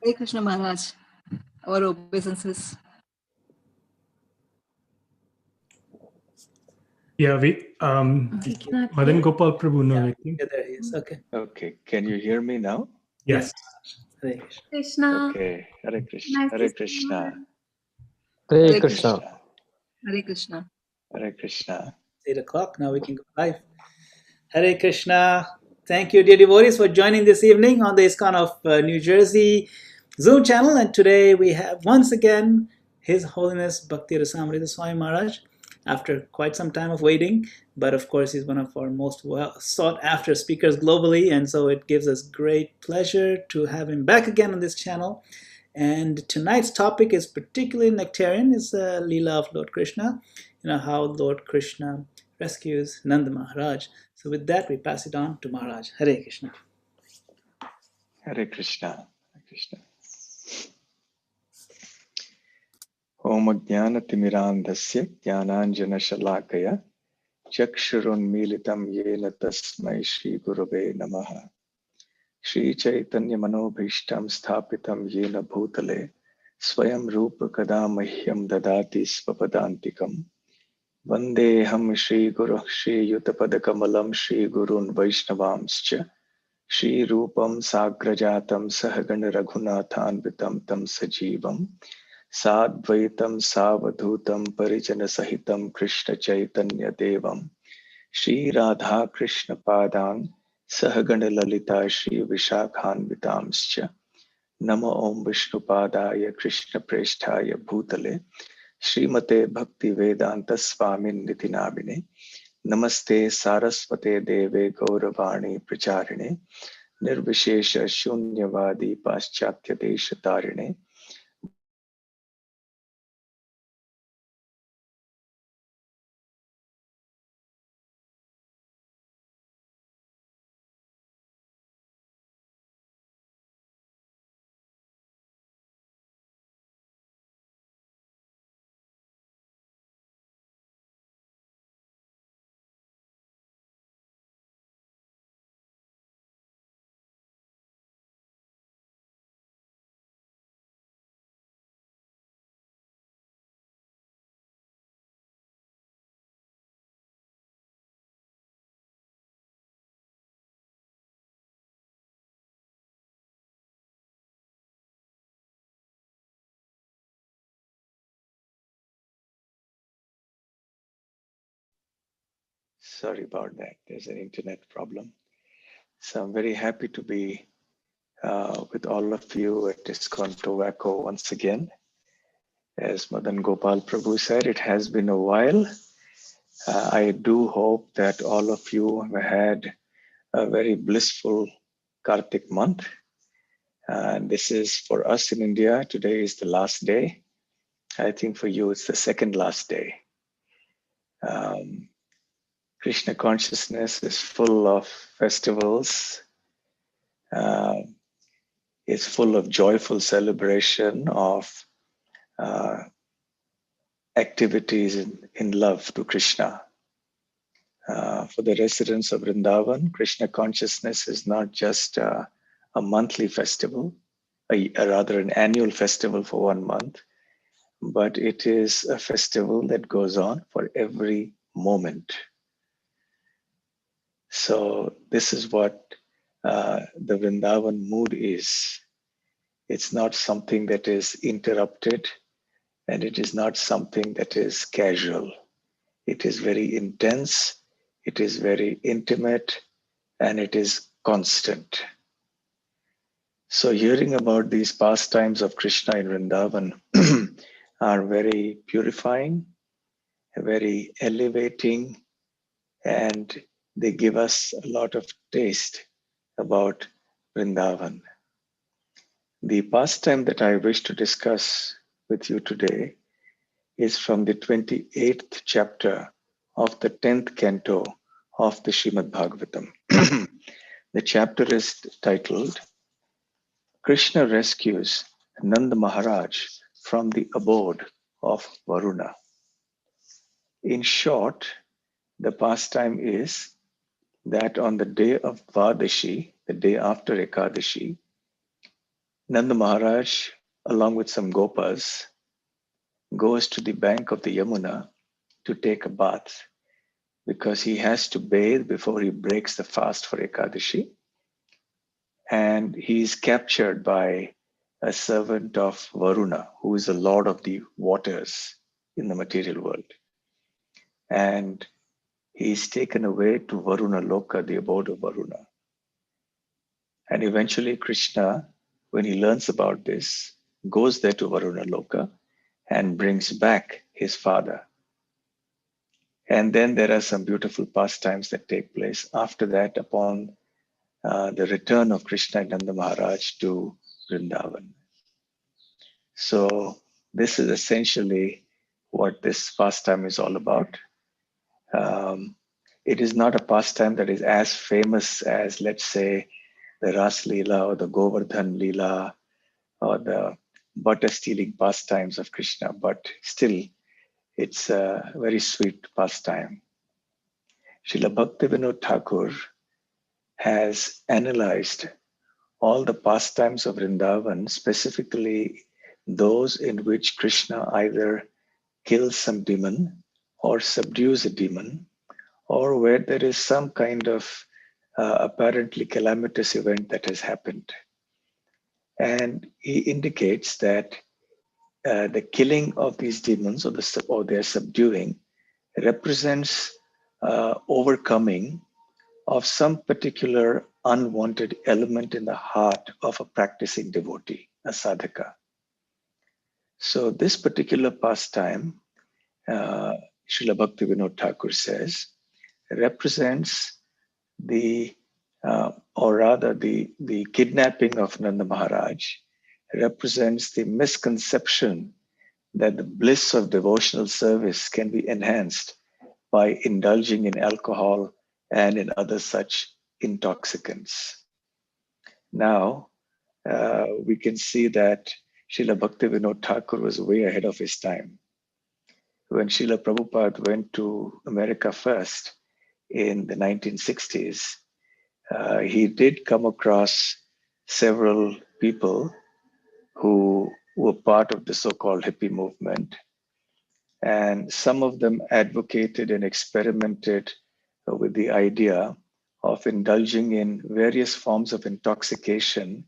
Hare Krishna Maharaj, our obeisances. Yeah, Madan Gopal Prabhu, no, I think. Yeah, there he is. Okay. Okay, can you hear me now? Yes. Hare Krishna. Krishna. Okay, Hare Krishna, Nice Hare to see you. Krishna, Hare Hare Krishna. Hare Krishna. Hare Krishna. 8 o'clock. Now we can go live. Hare Krishna. Thank you, dear devotees, for joining this evening on the ISKCON of New Jersey Zoom channel. And today we have once again His Holiness Bhakti Rasamrita Swami Maharaj, after quite some time of waiting. But of course, he's one of our most sought after speakers globally. And so it gives us great pleasure to have him back again on this channel. And tonight's topic is particularly nectarian, is the Leela of Lord Krishna. You know, how Lord Krishna rescues Nanda Maharaj. So with that, we pass it on to Maharaj. Hare Krishna. Hare Krishna, Hare Krishna. Om Jnanatimmirandhasya Jnananjana Shalakaya Chakshurunmilitam Yena Tasmai Shri Gurave Namaha Shri Chaitanya Manobhishtam Sthapitam Yena Bhutale Swayam Rupa Kadamahyam Dadati Svapadantikam Vandeham Shri Guru Shri Yutapadakamalam Shri Gurun Vaishnavamscha Shri Rupam Sagrajatam Sahagana Raghunathanvitam Tam Sajivam Sadvaitam Savadhutam Parijana Sahitam Krishna Chaitanya Devam Shri Radha Krishna Padang Sahagana Lalita Shri Vishakhanvitamscha Nama Om Vishnu Padaya Krishna Presthaya Bhutale Srimate Bhakti Vedanta Swamin Nitinamine Namaste Saraswate Deve Gauravani Pracharine Nirvishesha Shunyavadi Paschatya Deshatarine Sorry about that. There's an internet problem. So I'm very happy to be with all of you at ISKCON Towaco once again. As Madan Gopal Prabhu said, it has been a while. I do hope that all of you have had a very blissful Kartik month. And this is for us in India. Today is the last day. I think for you, it's the second last day. Krishna consciousness is full of festivals. It's full of joyful celebration of activities in love to Krishna. For the residents of Vrindavan, Krishna consciousness is not just a monthly festival, rather an annual festival for 1 month, but it is a festival that goes on for every moment. So this is what the Vrindavan mood is. It's not something that is interrupted, and it is not something that is casual. It is very intense, it is very intimate, and it is constant. So hearing about these pastimes of Krishna in Vrindavan are very purifying, very elevating, and they give us a lot of taste about Vrindavan. The pastime that I wish to discuss with you today is from the 28th chapter of the 10th canto of the Srimad Bhagavatam. The chapter is titled Krishna Rescues Nanda Maharaj from the Abode of Varuna. In short, the pastime is that on the day of Dvadashi, the day after Ekadashi, Nanda Maharaj, along with some Gopas, goes to the bank of the Yamuna to take a bath because he has to bathe before he breaks the fast for Ekadashi. And he is captured by a servant of Varuna, who is the lord of the waters in the material world. And he is taken away to Varuna Loka, the abode of Varuna. And eventually Krishna, when he learns about this, goes there to Varuna Loka and brings back his father. And then there are some beautiful pastimes that take place after that upon the return of Krishna and Nanda Maharaj to Vrindavan. So this is essentially what this pastime is all about. It is not a pastime that is as famous as, let's say, the Ras Leela or the Govardhan Leela or the butter stealing pastimes of Krishna, but still it's a very sweet pastime. Srila Bhaktivinoda Thakur has analyzed all the pastimes of Vrindavan, specifically those in which Krishna either kills some demon or subdues a demon, or where there is some kind of apparently calamitous event that has happened. And he indicates that the killing of these demons or their subduing represents overcoming of some particular unwanted element in the heart of a practicing devotee, a sadhaka. So this particular pastime, Srila Bhaktivinoda Thakur says, represents the kidnapping of Nanda Maharaj represents the misconception that the bliss of devotional service can be enhanced by indulging in alcohol and in other such intoxicants. Now, we can see that Srila Bhaktivinoda Thakur was way ahead of his time. When Srila Prabhupada went to America first in the 1960s, he did come across several people who were part of the so-called hippie movement. And some of them advocated and experimented with the idea of indulging in various forms of intoxication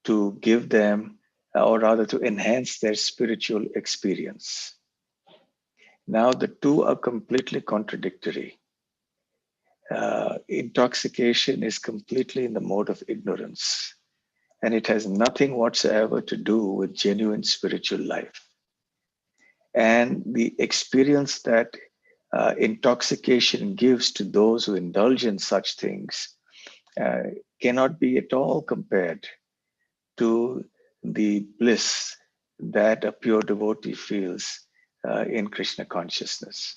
to give them, or rather to enhance their spiritual experience. Now, the two are completely contradictory. Intoxication is completely in the mode of ignorance, and it has nothing whatsoever to do with genuine spiritual life. And the experience that intoxication gives to those who indulge in such things cannot be at all compared to the bliss that a pure devotee feels in Krishna consciousness.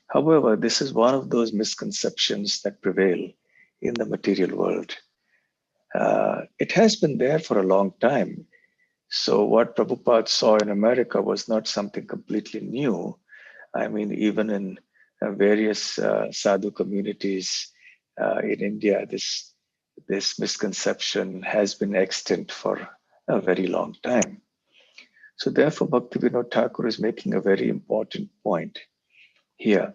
However, this is one of those misconceptions that prevail in the material world. It has been there for a long time. So what Prabhupada saw in America was not something completely new. I mean, even in various sadhu communities in India, this misconception has been extant for a very long time. So therefore, Bhaktivinoda Thakur is making a very important point here.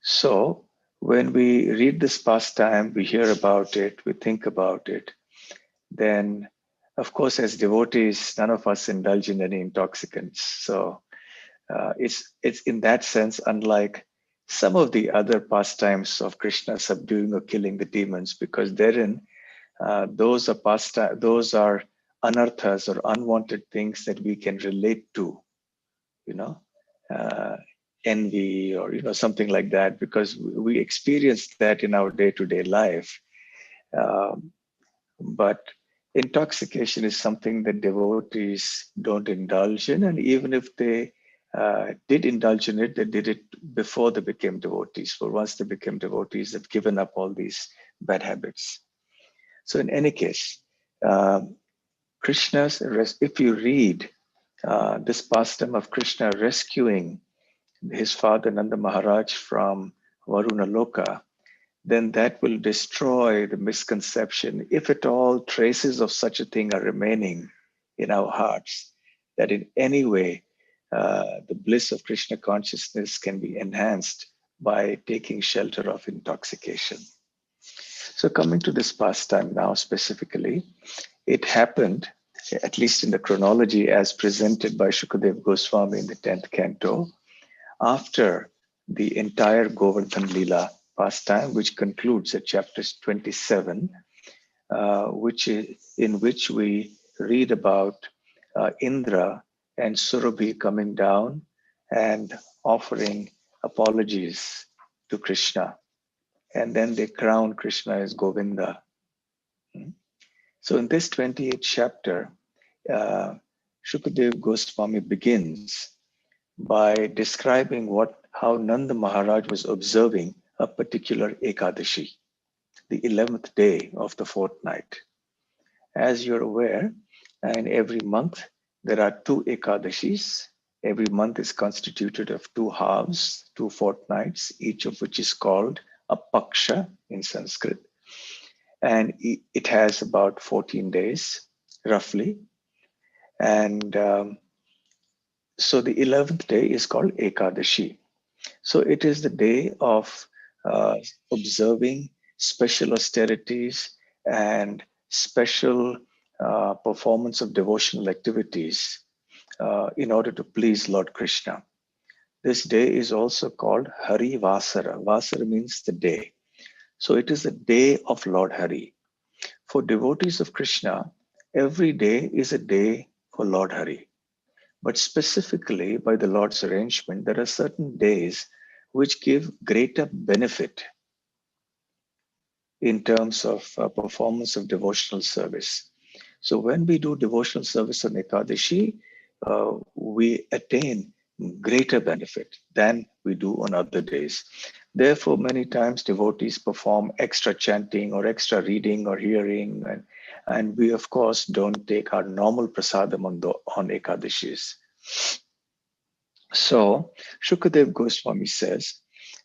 So when we read this pastime, we hear about it, we think about it, then of course, as devotees, none of us indulge in any intoxicants. So it's in that sense, unlike some of the other pastimes of Krishna subduing or killing the demons, because therein those are anarthas or unwanted things that we can relate to, envy or something like that, because we experience that in our day-to-day life. But intoxication is something that devotees don't indulge in, and even if they did indulge in it, they did it before they became devotees. For once they became devotees, they've given up all these bad habits. So in any case, if you read this pastime of Krishna rescuing his father Nanda Maharaj from Varuna Loka, then that will destroy the misconception, if at all traces of such a thing are remaining, in our hearts that in any way the bliss of Krishna consciousness can be enhanced by taking shelter of intoxication. So coming to this pastime now specifically, it happened, at least in the chronology as presented by Shukadev Goswami in the 10th canto, after the entire Govardhan Leela pastime, which concludes at chapters 27, in which we read about Indra and Surabhi coming down and offering apologies to Krishna. And then they crown Krishna as Govinda. So in this 28th chapter, Shukadev Goswami begins by describing how Nanda Maharaj was observing a particular Ekadashi, the 11th day of the fortnight. As you're aware, in every month there are 2 Ekadashis. Every month is constituted of 2 halves, 2 fortnights, each of which is called a Paksha in Sanskrit. And it has about 14 days, roughly. And so the 11th day is called Ekadashi. So it is the day of observing special austerities and special performance of devotional activities in order to please Lord Krishna. This day is also called Hari Vasara. Vasara means the day. So it is the day of Lord Hari. For devotees of Krishna, every day is a day for Lord Hari. But specifically by the Lord's arrangement, there are certain days which give greater benefit in terms of performance of devotional service. So when we do devotional service on Ekadashi, we attain greater benefit than we do on other days. Therefore, many times devotees perform extra chanting or extra reading or hearing, and we of course don't take our normal prasadam on Ekadashis. So Shukadev Goswami says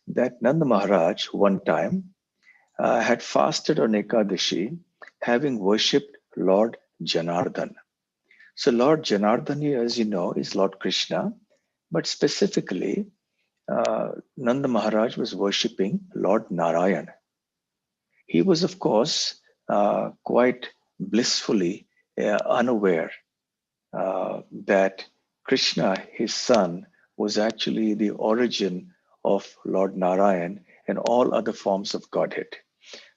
that Nanda Maharaj one time had fasted on Ekadashi, having worshipped Lord Janardhan. So Lord Janardhan, as you know, is Lord Krishna, but specifically Nanda Maharaj was worshipping Lord Narayan. He was, of course, quite blissfully unaware that Krishna, his son, was actually the origin of Lord Narayan and all other forms of Godhead.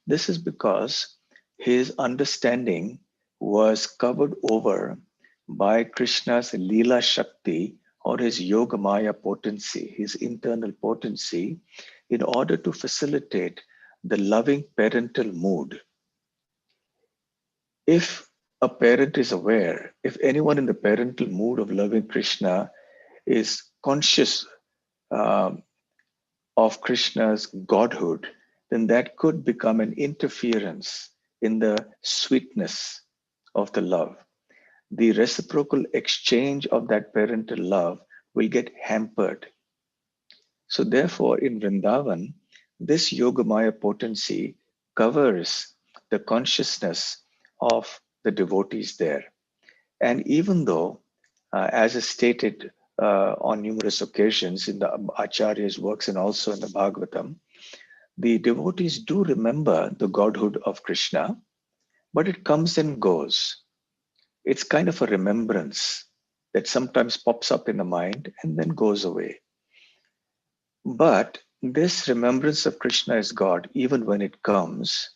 This is because his understanding was covered over by Krishna's Leela Shakti or his Yogamaya potency, his internal potency, in order to facilitate the loving parental mood. If a parent is aware, if anyone in the parental mood of loving Krishna is conscious of Krishna's godhood, then that could become an interference in the sweetness of the love. The reciprocal exchange of that parental love will get hampered. So therefore, in Vrindavan, this Yogamaya potency covers the consciousness of the devotees there. And even though, as is stated on numerous occasions in the Acharya's works and also in the Bhagavatam, the devotees do remember the godhood of Krishna, but it comes and goes. It's kind of a remembrance that sometimes pops up in the mind and then goes away. But this remembrance of Krishna as God, even when it comes,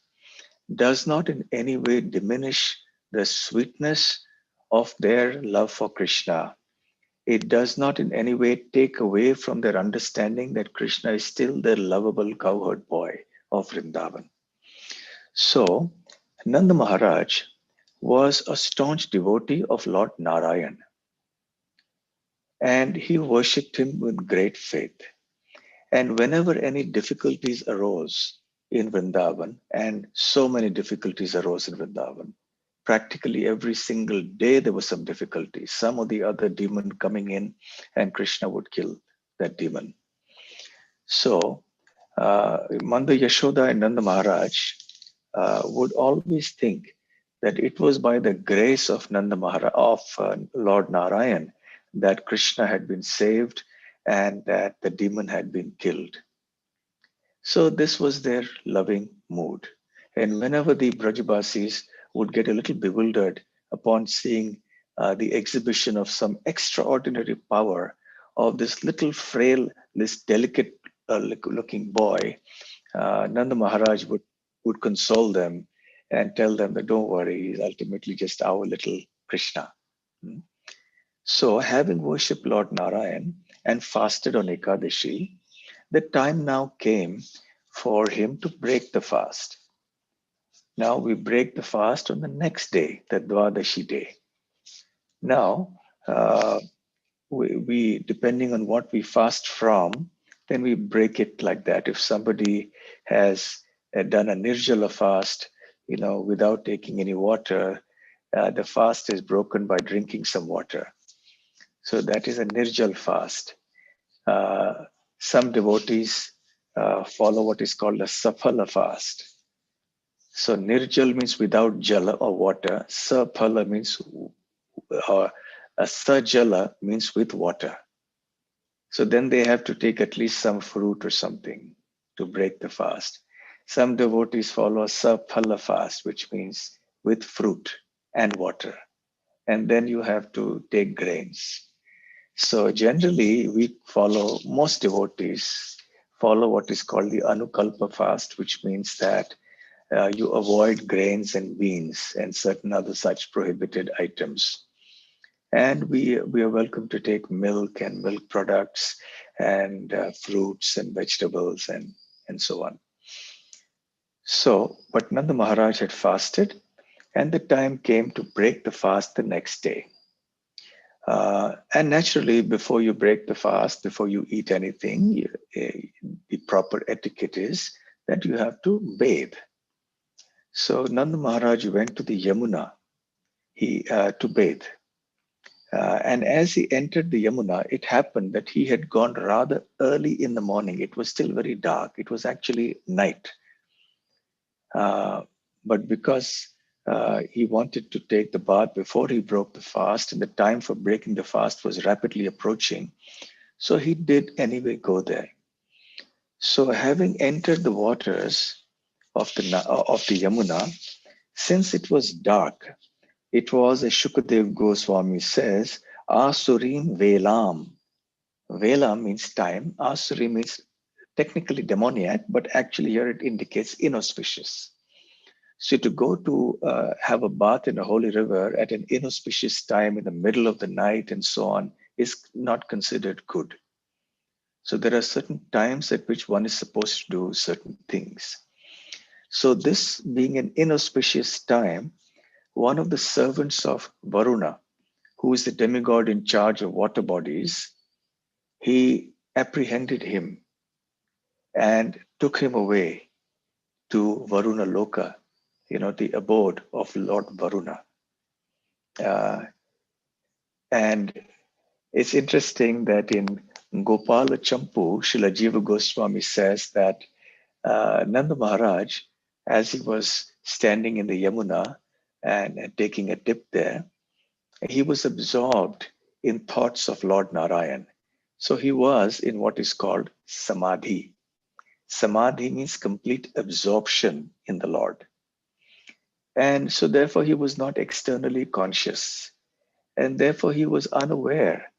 does not in any way diminish the sweetness of their love for Krishna. It does not in any way take away from their understanding that Krishna is still their lovable cowherd boy of Vrindavan. So, Nanda Maharaj was a staunch devotee of Lord Narayan, and he worshipped him with great faith. And whenever any difficulties arose in Vrindavan, and so many difficulties arose in Vrindavan, practically every single day there was some difficulty, some or the other demon coming in, and Krishna would kill that demon. So, Manda Yashoda and Nanda Maharaj would always think that it was by the grace of Nanda Maharaja, of Lord Narayan, that Krishna had been saved and that the demon had been killed. So this was their loving mood. And whenever the Brajabasis would get a little bewildered upon seeing the exhibition of some extraordinary power of this little frail, this delicate looking boy, Nanda Maharaj would console them and tell them that don't worry, he's ultimately just our little Krishna. So having worshipped Lord Narayan and fasted on Ekadashi, the time now came for him to break the fast. Now we break the fast on the next day, the Dwadashi day. Now, we depending on what we fast from, then we break it like that. If somebody has done a Nirjala fast, without taking any water, the fast is broken by drinking some water. So that is a Nirjal fast. Some devotees follow what is called a Saphala fast. So Nirjal means without jala or water. Saphala means Sajala means with water. So then they have to take at least some fruit or something to break the fast. Some devotees follow a Saphala fast, which means with fruit and water. And then you have to take grains. So generally, most devotees follow what is called the Anukalpa fast, which means that you avoid grains and beans and certain other such prohibited items. And we are welcome to take milk and milk products and fruits and vegetables and so on. So, but Nanda Maharaj had fasted, and the time came to break the fast the next day. And naturally, before you break the fast, before you eat anything, the proper etiquette is that you have to bathe. So Nanda Maharaj went to the Yamuna to bathe. And as he entered the Yamuna, it happened that he had gone rather early in the morning. It was still very dark. It was actually night. But because he wanted to take the bath before he broke the fast, and the time for breaking the fast was rapidly approaching, so he did anyway go there. So having entered the waters of the Yamuna, since it was dark, it was, as Shukadev Goswami says, Asurim Velam. Vela means time. Asuri means technically demoniac, but actually here it indicates inauspicious. So to go to have a bath in a holy river at an inauspicious time in the middle of the night and so on is not considered good. So there are certain times at which one is supposed to do certain things. So this being an inauspicious time, one of the servants of Varuna, who is the demigod in charge of water bodies, he apprehended him and took him away to Varuna Loka, the abode of Lord Varuna. And it's interesting that in Gopala Champu, Srila Jiva Goswami says that Nanda Maharaj, as he was standing in the Yamuna and taking a dip there, he was absorbed in thoughts of Lord Narayan. So he was in what is called Samadhi. Samadhi means complete absorption in the Lord. And so therefore he was not externally conscious. And therefore he was unaware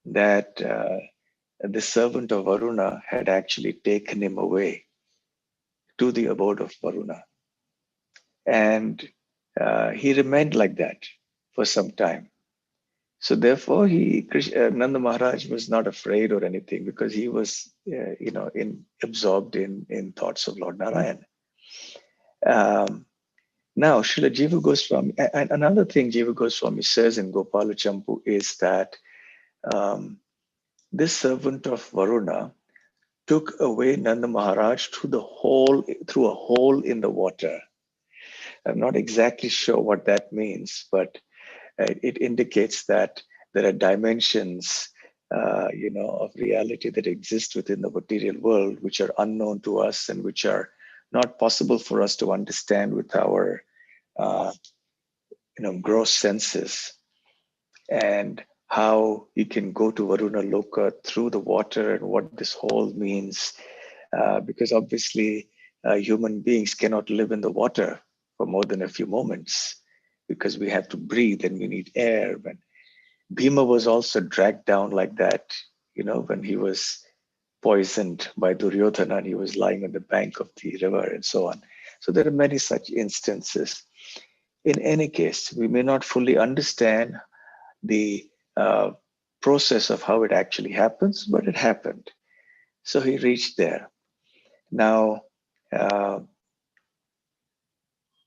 that the servant of Varuna had actually taken him away to the abode of Varuna. And he remained like that for some time. So therefore, Nanda Maharaj was not afraid or anything because he was, absorbed in thoughts of Lord Narayan. Now, Srila Jiva Goswami, and another thing Jiva Goswami says in Gopala Champu is that this servant of Varuna took away Nanda Maharaj through a hole in the water. I'm not exactly sure what that means, but it indicates that there are dimensions, of reality that exist within the material world, which are unknown to us and which are not possible for us to understand with our gross senses, and how you can go to Varuna Loka through the water, and what this whole means. Because obviously human beings cannot live in the water for more than a few moments, because we have to breathe and we need air. When Bhima was also dragged down like that, when he was poisoned by Duryodhana and he was lying on the bank of the river and so on. So there are many such instances. In any case, we may not fully understand the process of how it actually happens, but it happened. So he reached there. Now,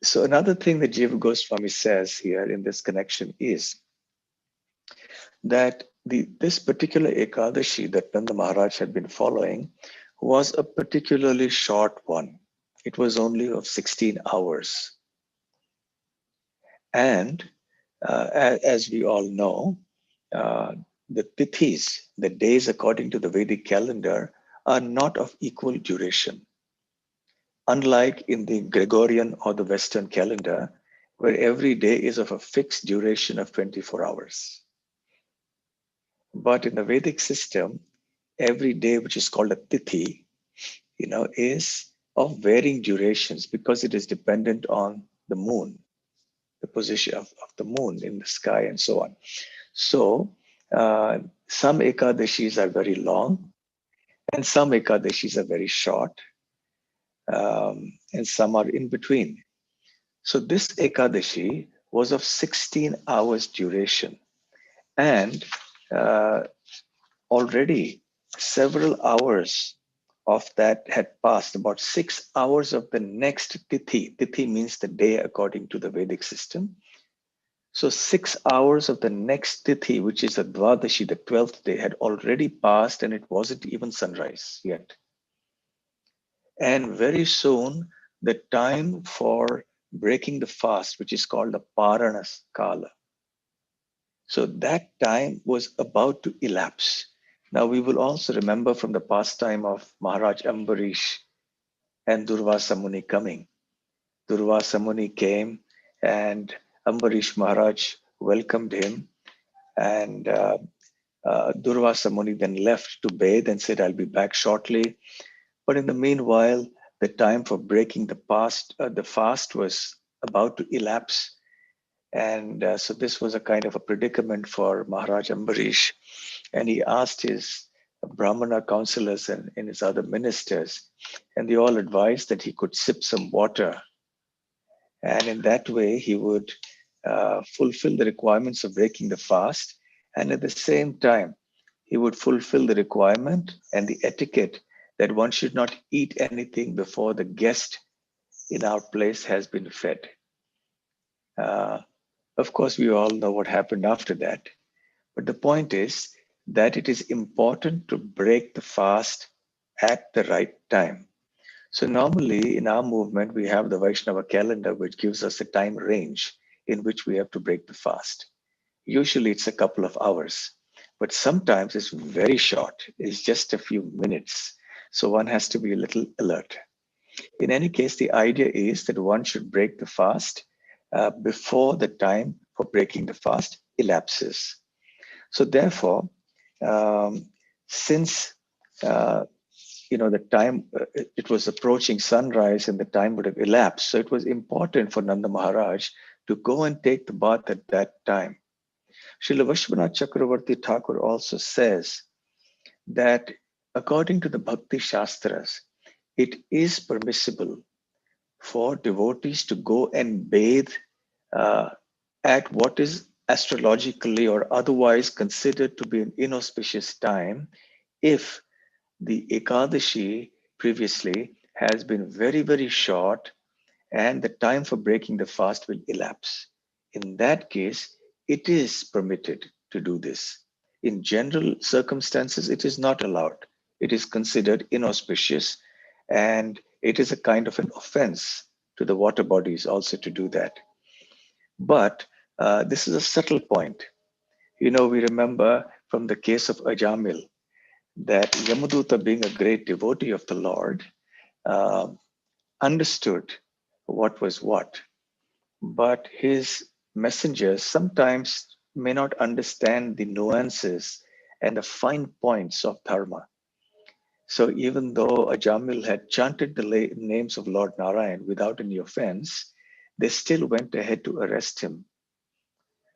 so another thing that Jiva Goswami says here in this connection is that this particular Ekadashi that Nanda Maharaj had been following was a particularly short one. It was only of 16 hours. And as we all know, the tithis, the days according to the Vedic calendar, are not of equal duration. Unlike in the Gregorian or the Western calendar, where every day is of a fixed duration of 24 hours. But in the Vedic system, every day, which is called a tithi, is of varying durations, because it is dependent on the moon, the position of the moon in the sky and so on. So some Ekadashis are very long, and some Ekadashis are very short, and some are in between. So this Ekadashi was of 16 hours duration, and already several hours of that had passed. About 6 hours of the next tithi. Tithi means the day according to the Vedic system. So 6 hours of the next tithi, which is the Dvadashi, the 12th day, had already passed, and it wasn't even sunrise yet. And very soon, the time for breaking the fast, which is called the Parana Kala. So that time was about to elapse. Now we will also remember from the pastime of Maharaj Ambarish and Durvasa Muni coming. Durvasa Muni came, and Ambarish Maharaj welcomed him, and Durvasa Muni then left to bathe and said, "I'll be back shortly." But in the meanwhile, the time for breaking the fast was about to elapse. And so this was a kind of a predicament for Maharaj Ambarish. And he asked his Brahmana counselors and his other ministers, and they all advised that he could sip some water. And in that way, he would fulfill the requirements of breaking the fast. And at the same time, he would fulfill the requirement and the etiquette that one should not eat anything before the guest in our place has been fed. Of course, we all know what happened after that. But the point is that it is important to break the fast at the right time. So normally in our movement, we have the Vaishnava calendar, which gives us a time range in which we have to break the fast. Usually it's a couple of hours, but sometimes it's very short. It's just a few minutes. So one has to be a little alert. In any case, the idea is that one should break the fast before the time for breaking the fast elapses. So therefore, since the time it was approaching sunrise and the time would have elapsed, so it was important for Nanda Maharaj to go and take the bath at that time. Srila Vishwanath Chakravarti Thakur also says that according to the Bhakti Shastras, it is permissible for devotees to go and bathe at what is astrologically or otherwise considered to be an inauspicious time if the Ekadashi previously has been very, very short and the time for breaking the fast will elapse. In that case, it is permitted to do this. In general circumstances, it is not allowed. It is considered inauspicious, and it is a kind of an offense to the water bodies also to do that. But this is a subtle point. We remember from the case of Ajamil that Yamaduta, being a great devotee of the Lord, understood what was what. But his messengers sometimes may not understand the nuances and the fine points of dharma. So even though Ajamil had chanted the names of Lord Narayan without any offense, they still went ahead to arrest him.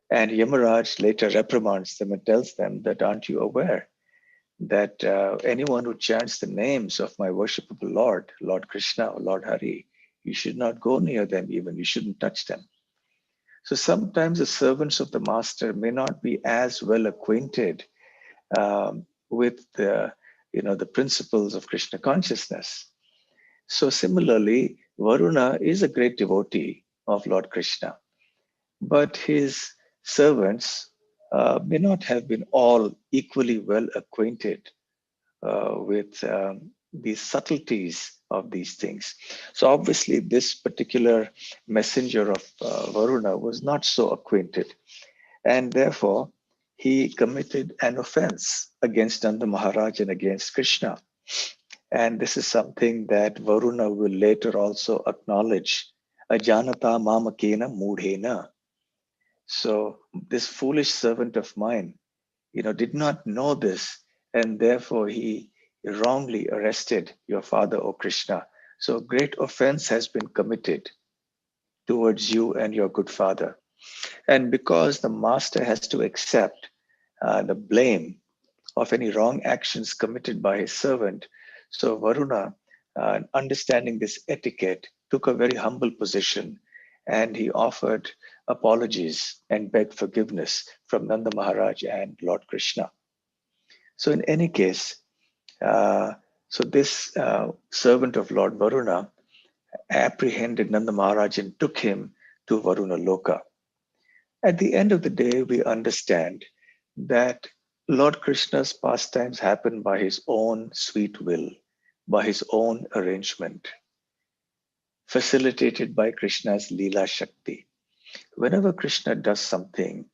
And Yamaraj later reprimands them and tells them that, aren't you aware that anyone who chants the names of my worshipable Lord, Lord Krishna or Lord Hari, you should not go near them even, you shouldn't touch them. So sometimes the servants of the master may not be as well acquainted with the principles of Krishna consciousness. So similarly, Varuna is a great devotee of Lord Krishna, but his servants may not have been all equally well acquainted with the subtleties of these things. So obviously, this particular messenger of Varuna was not so acquainted, and therefore he committed an offense against Nanda Maharaj and against Krishna. And this is something that Varuna will later also acknowledge. Ajanata mamakena mudhena. So this foolish servant of mine, did not know this, and therefore he wrongly arrested your father, O Krishna. So great offense has been committed towards you and your good father. And because the master has to accept the blame of any wrong actions committed by his servant, so Varuna, understanding this etiquette, took a very humble position, and he offered apologies and begged forgiveness from Nanda Maharaj and Lord Krishna. So in any case, so this servant of Lord Varuna apprehended Nanda Maharaj and took him to Varuna Loka. At the end of the day, we understand that Lord Krishna's pastimes happen by his own sweet will, by his own arrangement, facilitated by Krishna's Leela Shakti. Whenever Krishna does something,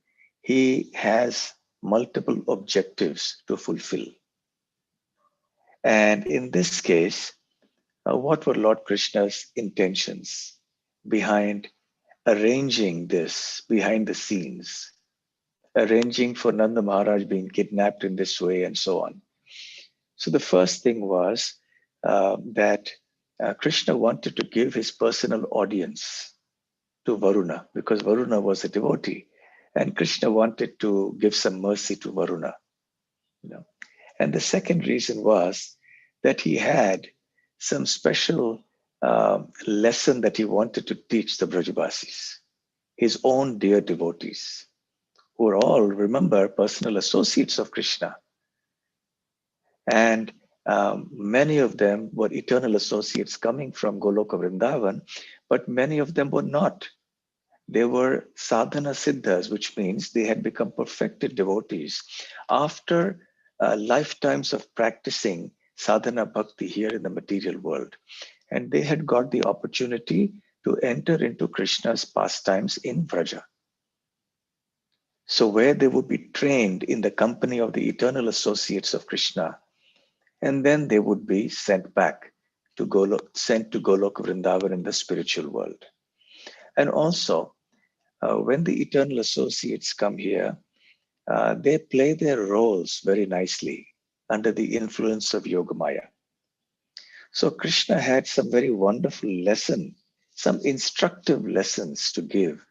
he has multiple objectives to fulfill. And in this case, what were Lord Krishna's intentions behind arranging this behind the scenes, arranging for Nanda Maharaj being kidnapped in this way and so on? So the first thing was that Krishna wanted to give his personal audience to Varuna, because Varuna was a devotee, and Krishna wanted to give some mercy to Varuna. And the second reason was that he had some special lesson that he wanted to teach the Brajabasis, his own dear devotees, who are all, remember, personal associates of Krishna. And many of them were eternal associates coming from Goloka Vrindavan, but many of them were not. They were sadhana siddhas, which means they had become perfected devotees after lifetimes of practicing sadhana bhakti here in the material world. And they had got the opportunity to enter into Krishna's pastimes in Vraja. So where they would be trained in the company of the eternal associates of Krishna, and then they would be sent back to sent to Goloka Vrindavan in the spiritual world. And also, when the eternal associates come here, they play their roles very nicely under the influence of Yogamaya. So Krishna had some very wonderful lessons, some instructive lessons to give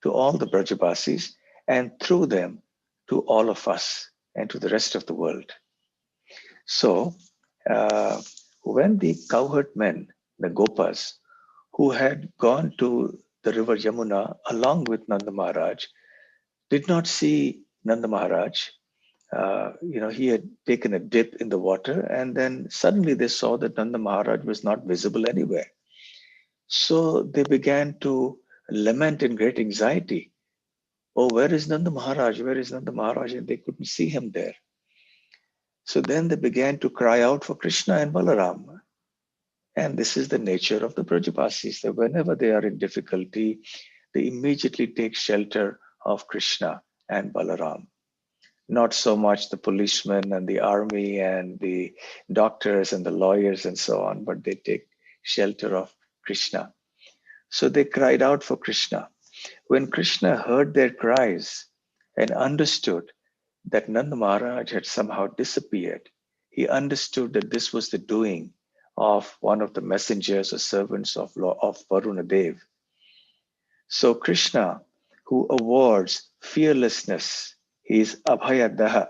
to all the Brajabasis, and through them to all of us and to the rest of the world. So when the cowherd men, the Gopas, who had gone to the river Yamuna along with Nanda Maharaj, did not see Nanda Maharaj, he had taken a dip in the water, and then suddenly they saw that Nanda Maharaj was not visible anywhere. So they began to lament in great anxiety. Oh, where is Nanda Maharaj? Where is Nanda Maharaj? And they couldn't see him there. So then they began to cry out for Krishna and Balaram. And this is the nature of the Brajabasis, that whenever they are in difficulty, they immediately take shelter of Krishna and Balaram. Not so much the policemen and the army and the doctors and the lawyers and so on, but they take shelter of Krishna. So they cried out for Krishna. When Krishna heard their cries and understood that Nanda Maharaj had somehow disappeared, he understood that this was the doing of one of the messengers or servants of Varuna Dev. So Krishna, who awards fearlessness, he is Abhaya Daha.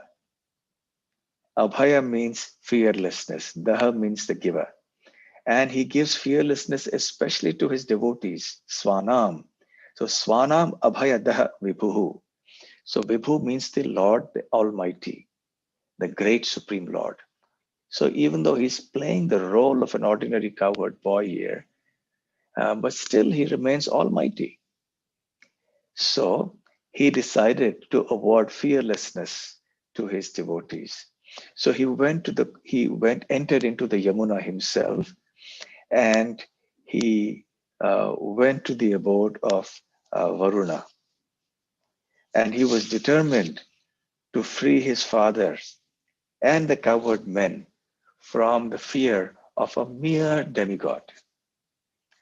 Abhaya means fearlessness. Daha means the giver. And he gives fearlessness especially to his devotees, Swanam. So Swanam Abhaya Daha Vibhuhu. So Vibhu means the Lord, the Almighty, the great Supreme Lord. So even though he's playing the role of an ordinary cowherd boy here, but still he remains Almighty. So he decided to award fearlessness to his devotees. So he entered into the Yamuna himself, and he went to the abode of Varuna, and he was determined to free his father and the cowherd men from the fear of a mere demigod.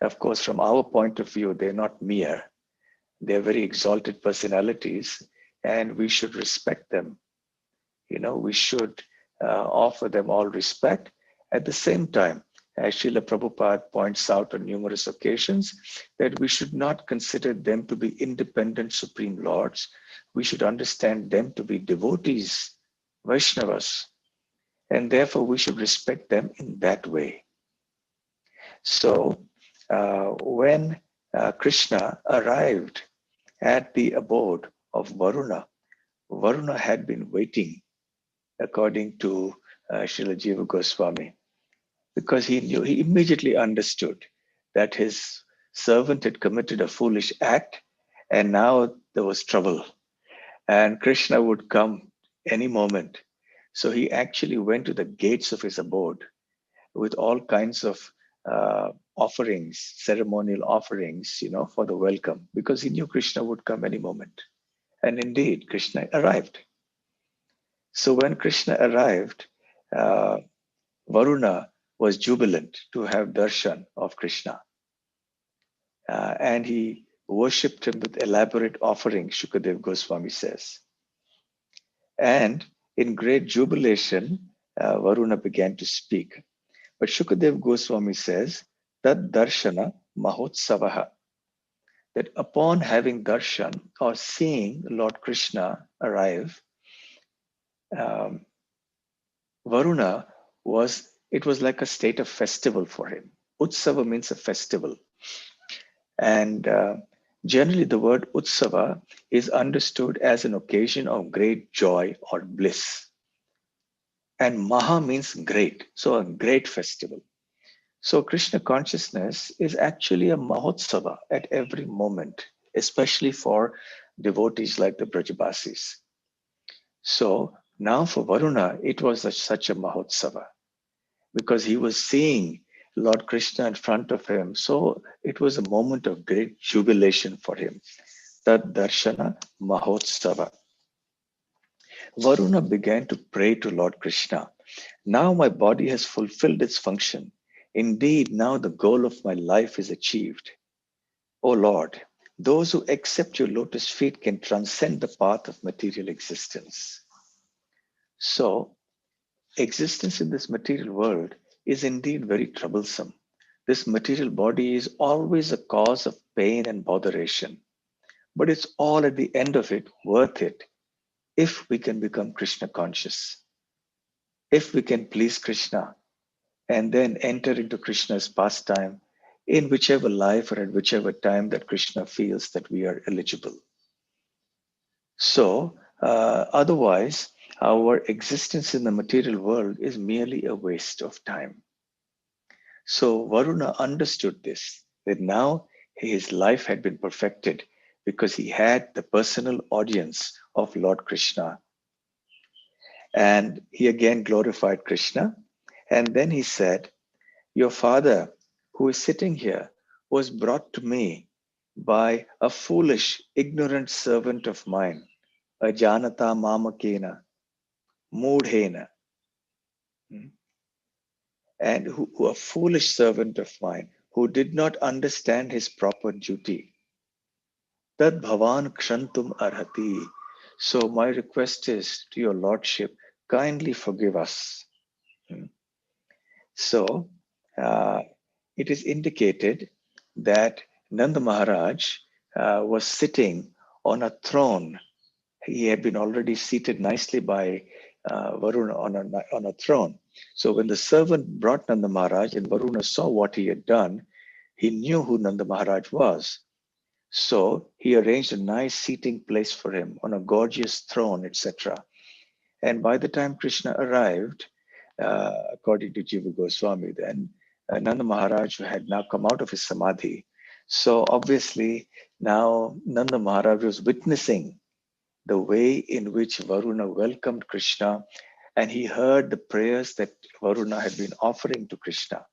Of course, from our point of view, they're not mere. They're very exalted personalities, and we should respect them. We should offer them all respect. At the same time, as Srila Prabhupada points out on numerous occasions, that we should not consider them to be independent supreme lords. We should understand them to be devotees, Vaishnavas, and therefore we should respect them in that way. So when Krishna arrived at the abode of Varuna, Varuna had been waiting, according to Srila Jiva Goswami, because he immediately understood that his servant had committed a foolish act, and now there was trouble, and Krishna would come any moment. So he actually went to the gates of his abode with all kinds of offerings, ceremonial offerings, for the welcome, because he knew Krishna would come any moment. And indeed, Krishna arrived. So when Krishna arrived, Varuna was jubilant to have darshan of Krishna. And he worshipped him with elaborate offerings, Shukadev Goswami says. And in great jubilation, Varuna began to speak. But Shukadev Goswami says, Tad darshana mahotsavaha, that upon having darshan or seeing Lord Krishna arrive, Varuna it was like a state of festival for him. Utsava means a festival. And generally the word Utsava is understood as an occasion of great joy or bliss. And Maha means great, so a great festival. So Krishna consciousness is actually a Mahotsava at every moment, especially for devotees like the Brajabasis. So now for Varuna, it was such a Mahotsava because he was seeing Lord Krishna in front of him. So it was a moment of great jubilation for him. Tad Darshana Mahotsava. Varuna began to pray to Lord Krishna. Now my body has fulfilled its function. Indeed, now the goal of my life is achieved. O Lord, those who accept your lotus feet can transcend the path of material existence. So, existence in this material world is indeed very troublesome. This material body is always a cause of pain and botheration, but it's all at the end of it worth it if we can become Krishna conscious, if we can please Krishna and then enter into Krishna's pastime in whichever life or at whichever time that Krishna feels that we are eligible. So, otherwise, our existence in the material world is merely a waste of time. So Varuna understood this, that now his life had been perfected because he had the personal audience of Lord Krishna. And he again glorified Krishna. And then he said, your father, who is sitting here, was brought to me by a foolish, ignorant servant of mine, Ajanata Mamakena, Moodhena, and who a foolish servant of mine who did not understand his proper duty. Tad bhavan kshantum arhati. So my request is to your lordship, kindly forgive us. So it is indicated that Nanda Maharaj was sitting on a throne. He had been already seated nicely by Varuna on a throne. So when the servant brought Nanda Maharaj and Varuna saw what he had done, he knew who Nanda Maharaj was. So he arranged a nice seating place for him on a gorgeous throne, etc. And by the time Krishna arrived, according to Jiva Goswami, then Nanda Maharaj had now come out of his samadhi. So obviously now Nanda Maharaj was witnessing the way in which Varuna welcomed Krishna, and he heard the prayers that Varuna had been offering to Krishna.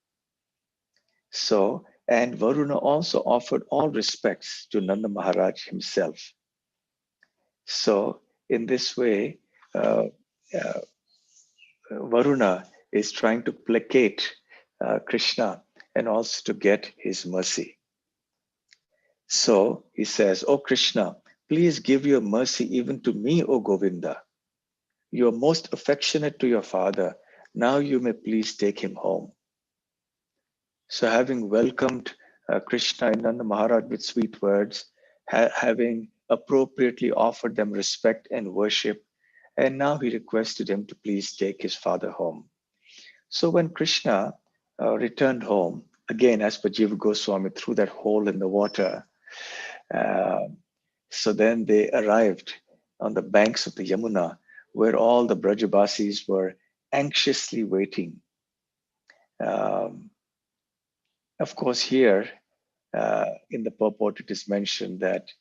So, and Varuna also offered all respects to Nanda Maharaj himself. So, in this way, uh, uh, Varuna is trying to placate Krishna and also to get his mercy. So he says, "O Krishna, please give your mercy even to me, O Govinda. You are most affectionate to your father. Now you may please take him home." So having welcomed Krishna and Nanda Maharaj with sweet words, having appropriately offered them respect and worship, and now he requested him to please take his father home. So when Krishna returned home, again as per Jiva Goswami, through that hole in the water, uh, so then they arrived on the banks of the Yamuna, where all the Brajabasis were anxiously waiting. Um, of course, here in the purport, it is mentioned that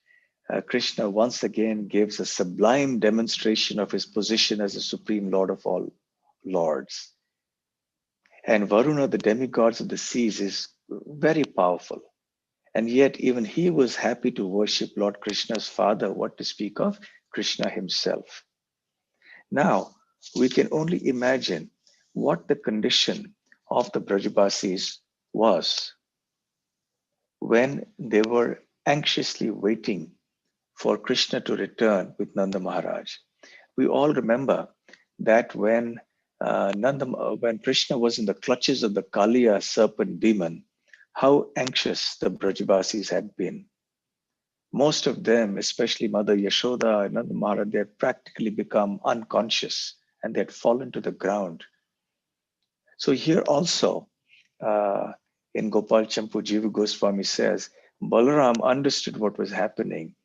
Krishna once again gives a sublime demonstration of his position as the Supreme Lord of all lords. And Varuna, the demigods of the seas, is very powerful. And yet, even he was happy to worship Lord Krishna's father, what to speak of Krishna himself. Now, we can only imagine what the condition of the Brajabasis was when they were anxiously waiting for Krishna to return with Nanda Maharaj. We all remember that when when Krishna was in the clutches of the Kaliya serpent demon, how anxious the Brajabasis had been. Most of them, especially Mother Yashoda and Nanda Maharaj, they had practically become unconscious and they had fallen to the ground. So here also, in Gopal Champu, Jiva Goswami says, Balaram understood what was happening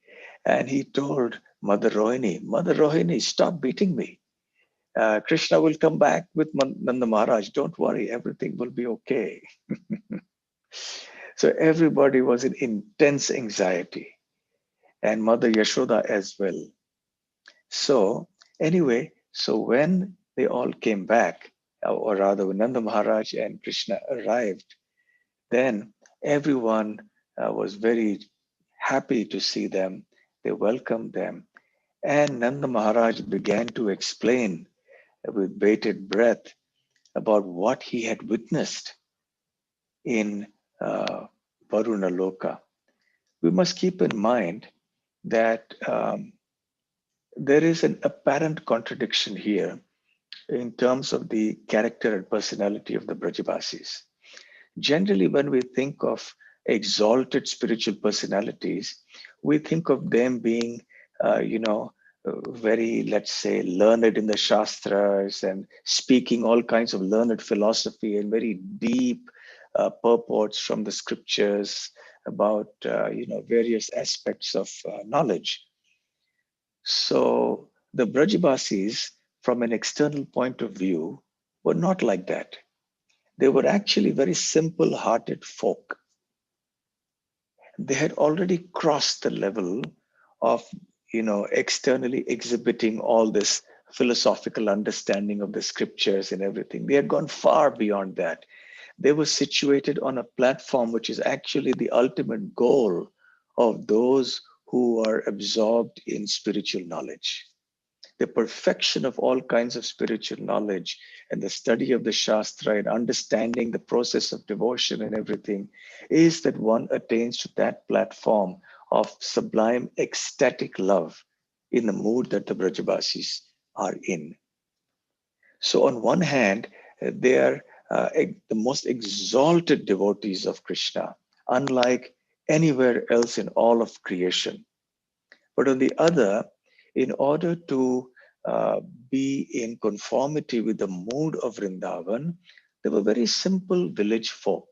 and he told Mother Rohini, stop beating me. Krishna will come back with Nanda Maharaj. Don't worry, everything will be okay. So everybody was in intense anxiety, and Mother Yashoda as well. So anyway, so when they all came back, or rather when Nanda Maharaj and Krishna arrived, then everyone was very happy to see them. They welcomed them. And Nanda Maharaj began to explain with bated breath about what he had witnessed in Varuna Loka. We must keep in mind that there is an apparent contradiction here in terms of the character and personality of the Brajabasis. Generally, when we think of exalted spiritual personalities, we think of them being, very, let's say, learned in the Shastras and speaking all kinds of learned philosophy and very deep purports from the scriptures about, various aspects of knowledge. So the Brajabasis, from an external point of view, were not like that. They were actually very simple-hearted folk. They had already crossed the level of, externally exhibiting all this philosophical understanding of the scriptures and everything. They had gone far beyond that. They were situated on a platform which is actually the ultimate goal of those who are absorbed in spiritual knowledge. The perfection of all kinds of spiritual knowledge and the study of the Shastra and understanding the process of devotion and everything is that one attains to that platform of sublime ecstatic love in the mood that the Brajabasis are in. So on one hand, they are the most exalted devotees of Krishna, unlike anywhere else in all of creation. But on the other, in order to be in conformity with the mood of Vrindavan, they were very simple village folk.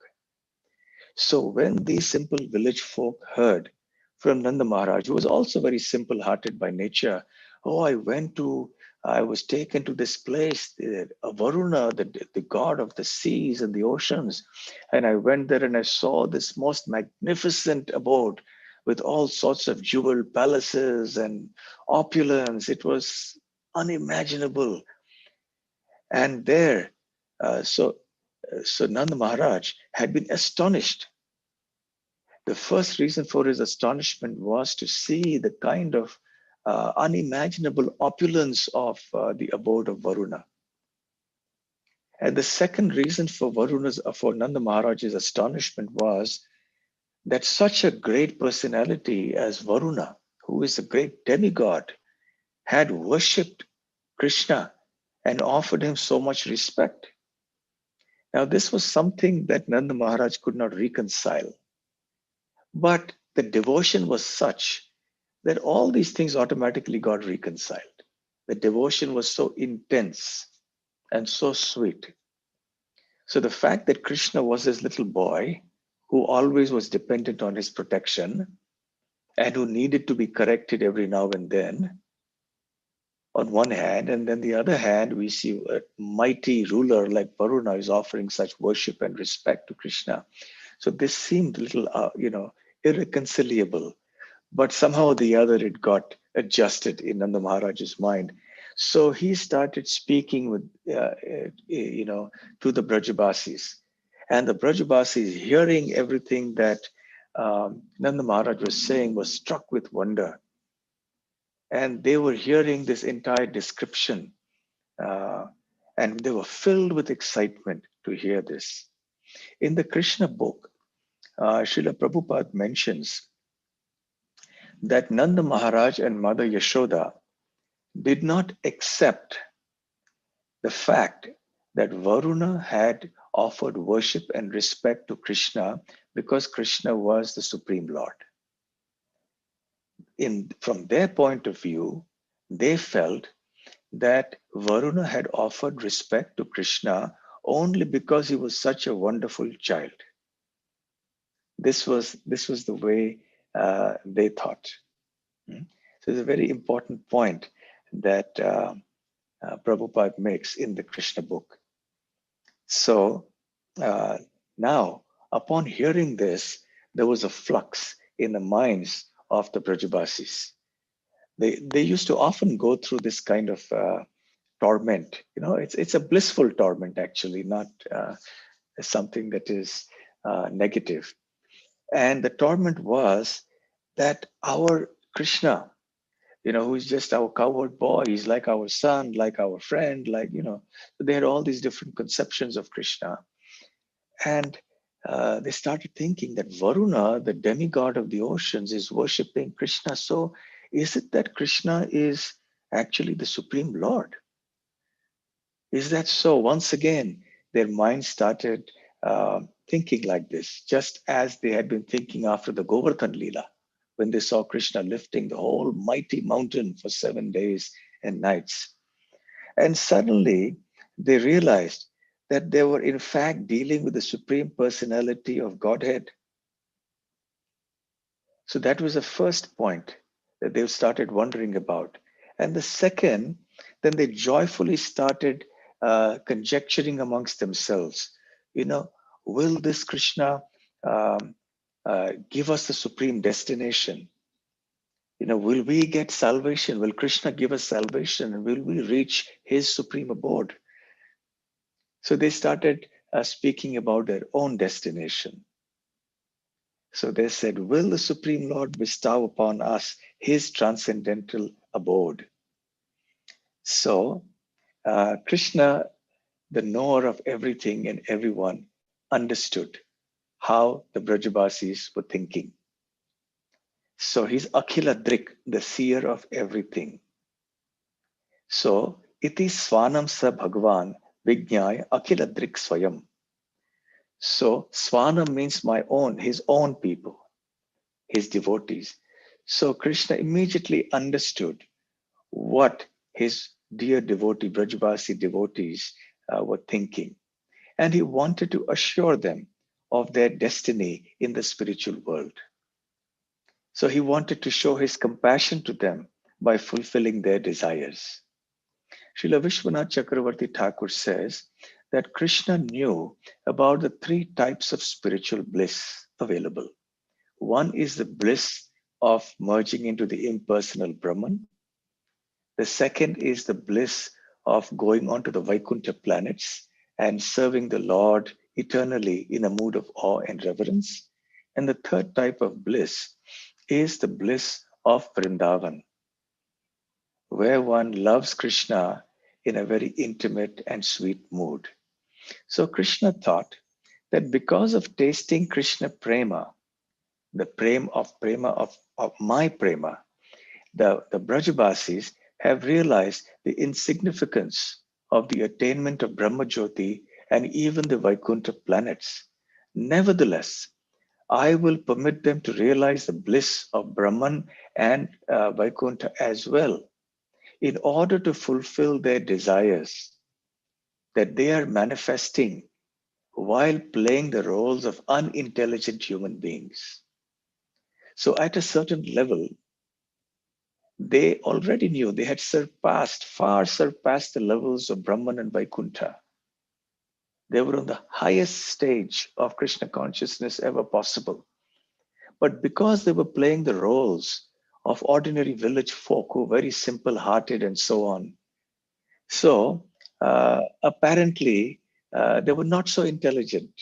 So when these simple village folk heard from Nanda Maharaj, who was also very simple-hearted by nature, oh, I was taken to this place, Varuna, the god of the seas and the oceans. And I went there and I saw this most magnificent abode with all sorts of jeweled palaces and opulence. It was unimaginable. And there, so Nanda Maharaj had been astonished. The first reason for his astonishment was to see the kind of unimaginable opulence of the abode of Varuna. And the second reason for for Nanda Maharaj's astonishment was that such a great personality as Varuna, who is a great demigod, had worshipped Krishna and offered him so much respect. Now, this was something that Nanda Maharaj could not reconcile. But the devotion was such that all these things automatically got reconciled. The devotion was so intense and so sweet. So the fact that Krishna was his little boy who always was dependent on his protection and who needed to be corrected every now and then, on one hand, and then the other hand, we see a mighty ruler like Varuna is offering such worship and respect to Krishna. So this seemed a little, irreconcilable, but somehow or the other it got adjusted in Nanda Maharaj's mind. So he started speaking with, to the Brajabasis, and the Brajabasis, hearing everything that Nanda Maharaj was saying, was struck with wonder. And they were hearing this entire description, and they were filled with excitement to hear this. In the Krishna book, Srila Prabhupada mentions that Nanda Maharaj and Mother Yashoda did not accept the fact that Varuna had offered worship and respect to Krishna because Krishna was the Supreme Lord. From their point of view, they felt that Varuna had offered respect to Krishna only because he was such a wonderful child. This was the way they thought. So it's a very important point that Prabhupada makes in the Krishna book. So now, upon hearing this, there was a flux in the minds of the Brajabasis. They used to often go through this kind of torment. It's a blissful torment, actually, not something that is negative. And the torment was that our Krishna, who is just our cowherd boy, he's like our son, like our friend, they had all these different conceptions of Krishna. And they started thinking that Varuna, the demigod of the oceans, is worshipping Krishna. So is it that Krishna is actually the Supreme Lord? Is that so? Once again, their minds started thinking like this, just as they had been thinking after the Govardhan Leela, when they saw Krishna lifting the whole mighty mountain for 7 days and nights. And suddenly they realized that they were in fact dealing with the Supreme Personality of Godhead. So that was the first point that they started wondering about. And the second, then they joyfully started conjecturing amongst themselves, will this Krishna give us the supreme destination? Will we get salvation? Will Krishna give us salvation? And will we reach his supreme abode? So they started speaking about their own destination. So they said, will the Supreme Lord bestow upon us his transcendental abode? So Krishna, the knower of everything and everyone, understood how the Brajabasis were thinking. So he's Akhiladrik, the seer of everything. So iti swanam sa bhagwan vijnaya Akhiladrik swayam. So swanam means my own, his own people, his devotees. So Krishna immediately understood what his dear devotee, Brajabasi devotees were thinking. And he wanted to assure them of their destiny in the spiritual world. So he wanted to show his compassion to them by fulfilling their desires. Srila Vishwanath Chakravarti Thakur says that Krishna knew about the three types of spiritual bliss available. One is the bliss of merging into the impersonal Brahman. The second is the bliss of going on to the Vaikuntha planets and serving the Lord eternally in a mood of awe and reverence. And the third type of bliss is the bliss of Vrindavan, where one loves Krishna in a very intimate and sweet mood. So Krishna thought that because of tasting Krishna prema, the prema of my prema, the Brajabasis have realized the insignificance of the attainment of Brahma Jyoti and even the Vaikuntha planets. Nevertheless, I will permit them to realize the bliss of Brahman and Vaikuntha as well, in order to fulfill their desires that they are manifesting while playing the roles of unintelligent human beings. So at a certain level, they already knew they had far surpassed the levels of Brahman and Vaikuntha. They were on the highest stage of Krishna consciousness ever possible. But because they were playing the roles of ordinary village folk who were very simple-hearted and so on, so apparently they were not so intelligent.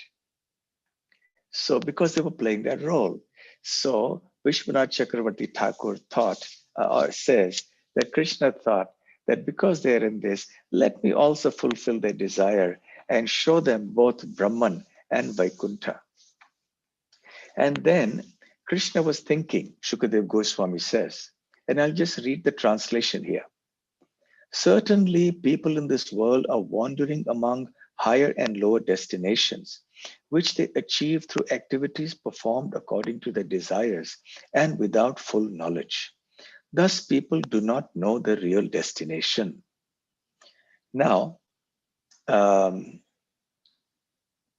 So because they were playing that role. So Vishwanath Chakravarti Thakur thought or says that Krishna thought that because they're in this, let me also fulfill their desire and show them both Brahman and Vaikuntha. And then Krishna was thinking, Shukadev Goswami says, and I'll just read the translation here. Certainly, people in this world are wandering among higher and lower destinations, which they achieve through activities performed according to their desires and without full knowledge. Thus, people do not know the real destination. Now,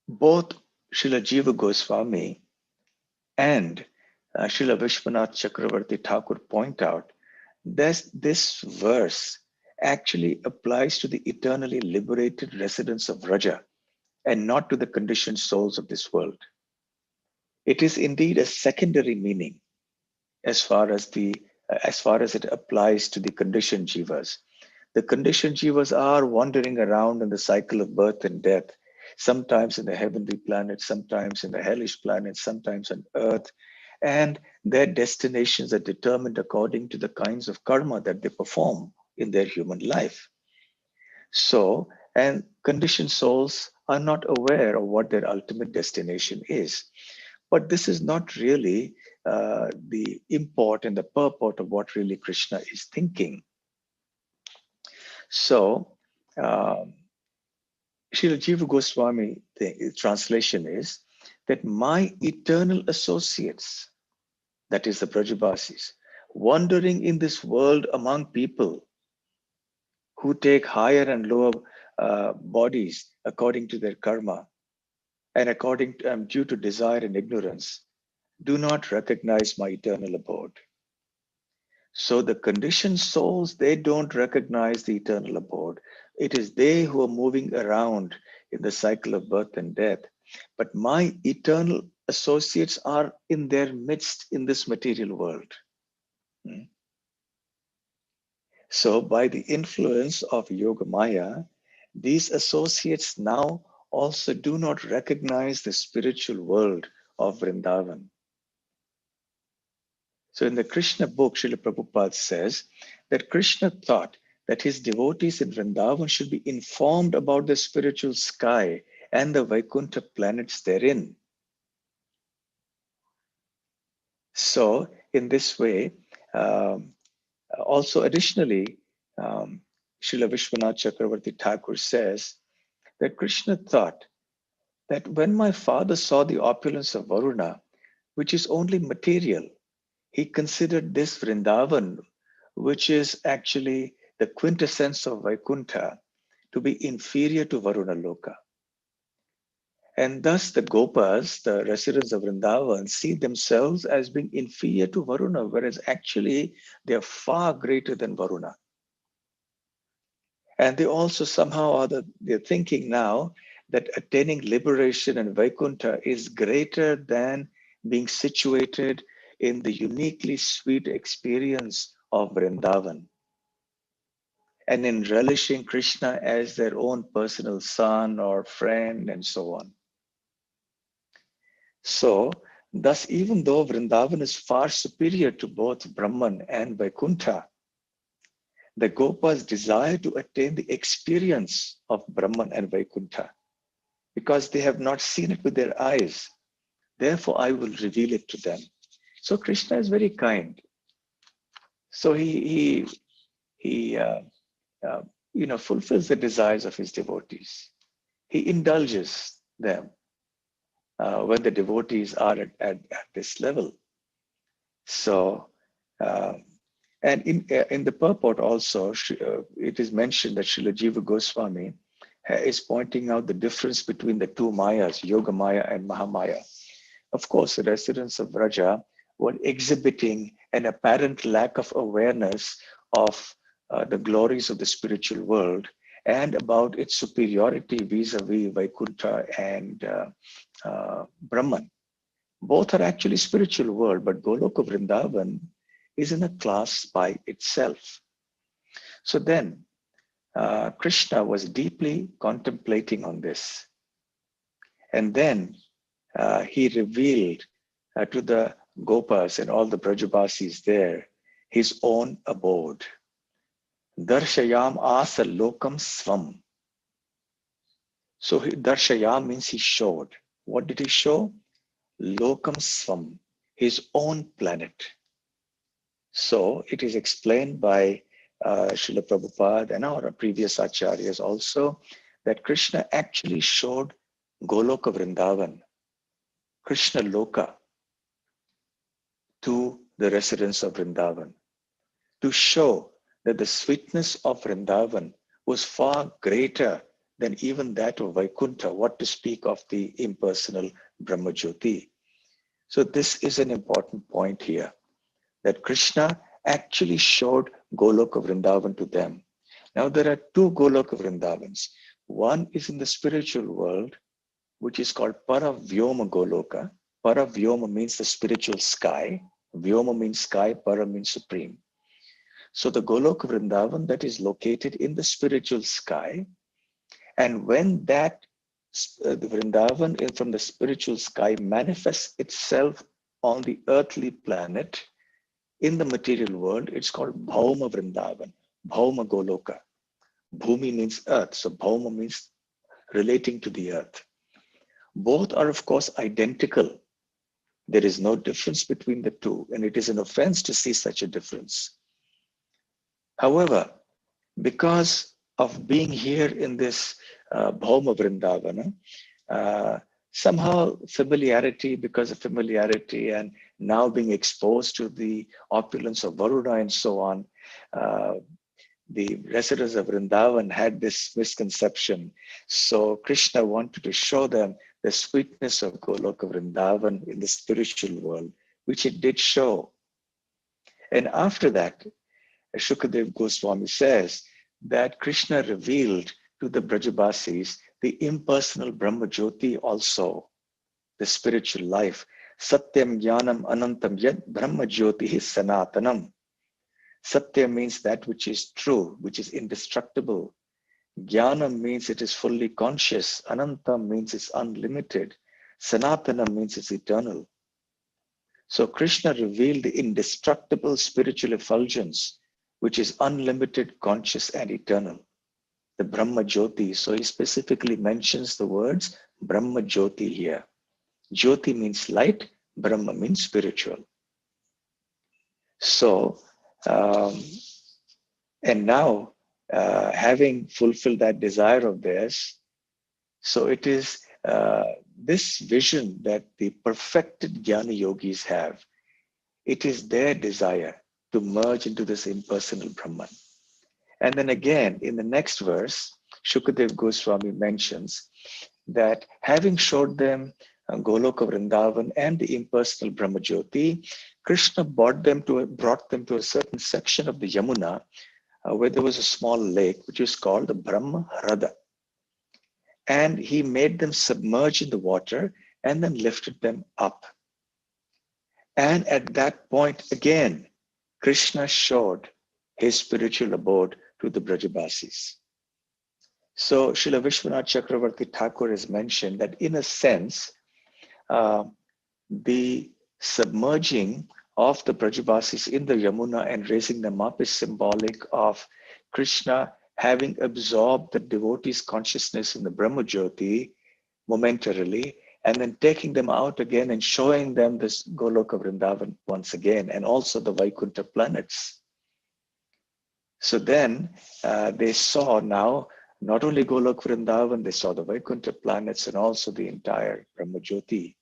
both Srila Jiva Goswami and Srila Vishwanath Chakravarti Thakur point out that this verse actually applies to the eternally liberated residents of Raja and not to the conditioned souls of this world. It is indeed a secondary meaning as far as it applies to the conditioned jivas. The conditioned jivas are wandering around in the cycle of birth and death, sometimes in the heavenly planets, sometimes in the hellish planets, sometimes on earth, and their destinations are determined according to the kinds of karma that they perform in their human life. So, and conditioned souls are not aware of what their ultimate destination is. But this is not really the import and the purport of what really Krishna is thinking. So, Srila Jiva Goswami translation is that my eternal associates, that is the Brajabasis, wandering in this world among people who take higher and lower bodies according to their karma and according to, due to desire and ignorance, do not recognize my eternal abode. So the conditioned souls, they don't recognize the eternal abode. It is they who are moving around in the cycle of birth and death. But my eternal associates are in their midst in this material world. So by the influence of Yoga Maya, these associates now also do not recognize the spiritual world of Vrindavan. So in the Krishna book, Srila Prabhupada says that Krishna thought that his devotees in Vrindavan should be informed about the spiritual sky and the Vaikuntha planets therein. So in this way, also additionally, Srila Vishwanath Chakravarti Thakur says that Krishna thought that when my father saw the opulence of Varuna, which is only material, he considered this Vrindavan, which is actually the quintessence of Vaikuntha, to be inferior to Varuna Loka. And thus the Gopas, the residents of Vrindavan, see themselves as being inferior to Varuna, whereas actually they are far greater than Varuna. And they also somehow or other, they're thinking now that attaining liberation in Vaikuntha is greater than being situated in the uniquely sweet experience of Vrindavan, and in relishing Krishna as their own personal son or friend and so on. So, thus, even though Vrindavan is far superior to both Brahman and Vaikuntha, the Gopas desire to attain the experience of Brahman and Vaikuntha because they have not seen it with their eyes. Therefore, I will reveal it to them. So Krishna is very kind. So he fulfills the desires of his devotees. He indulges them when the devotees are at this level. So, and in the purport also, it is mentioned that Srila Jiva Goswami is pointing out the difference between the two Mayas, Yoga Maya and Mahamaya. Of course, the residents of Vraja were exhibiting an apparent lack of awareness of the glories of the spiritual world and about its superiority vis-a-vis Vaikuntha and Brahman. Both are actually spiritual world, but Goloka Vrindavan is in a class by itself. So then, Krishna was deeply contemplating on this. And then he revealed to the Gopas and all the Brajabasis there his own abode. Darshayam asa lokam svam. So Darshayam means he showed. What did he show? Lokam svam, his own planet. So it is explained by Srila Prabhupada and our previous acharyas also that Krishna actually showed Goloka Vrindavan, Krishna Loka, to the residents of Vrindavan, to show that the sweetness of Vrindavan was far greater than even that of Vaikuntha, what to speak of the impersonal Brahmajyoti. So this is an important point here, that Krishna actually showed Goloka Vrindavan to them. Now there are two Goloka Vrindavans. One is in the spiritual world, which is called Paravyoma Goloka. Paravyoma means the spiritual sky. Vyoma means sky, Para means supreme. So the Goloka Vrindavan that is located in the spiritual sky, and when that the Vrindavan from the spiritual sky manifests itself on the earthly planet, in the material world, it's called Bhauma Vrindavan, Bhauma Goloka. Bhumi means earth, so Bhauma means relating to the earth. Both are, of course, identical. There is no difference between the two, and it is an offense to see such a difference. However, because of being here in this Bhauma Vrindavana, somehow familiarity, because of familiarity and now being exposed to the opulence of Varuna and so on, the residents of Vrindavan had this misconception. So Krishna wanted to show them the sweetness of Goloka Vrindavan in the spiritual world, which it did show. And after that, Shukadev Goswami says that Krishna revealed to the Brajabasis the impersonal Brahma Jyoti also, the spiritual life. Satyam Jnanam Anantam Yat Brahma Jyoti Sanatanam. Satya means that which is true, which is indestructible. Jnanam means it is fully conscious. Anantam means it's unlimited. Sanatana means it's eternal. So Krishna revealed the indestructible spiritual effulgence, which is unlimited, conscious, and eternal. The Brahma Jyoti. So he specifically mentions the words Brahma Jyoti here. Jyoti means light, Brahma means spiritual. So, and now, having fulfilled that desire of theirs, so it is this vision that the perfected Jnana Yogis have. It is their desire to merge into this impersonal Brahman. And then again, in the next verse, Shukadev Goswami mentions that having showed them Goloka Vrindavan and the impersonal Brahmajyoti, Krishna brought them to a certain section of the Yamuna where there was a small lake which is called the Brahma Hrada. And he made them submerge in the water and then lifted them up. And at that point again, Krishna showed his spiritual abode to the Brajabasis. So Srila Vishwanath Chakravarti Thakur has mentioned that in a sense, the submerging of the Brajabasis in the Yamuna and raising them up is symbolic of Krishna having absorbed the devotee's consciousness in the Brahmajyoti momentarily, and then taking them out again and showing them this Goloka Vrindavan once again, and also the Vaikuntha planets. So then they saw now not only Goloka Vrindavan, they saw the Vaikuntha planets and also the entire Brahmajyoti.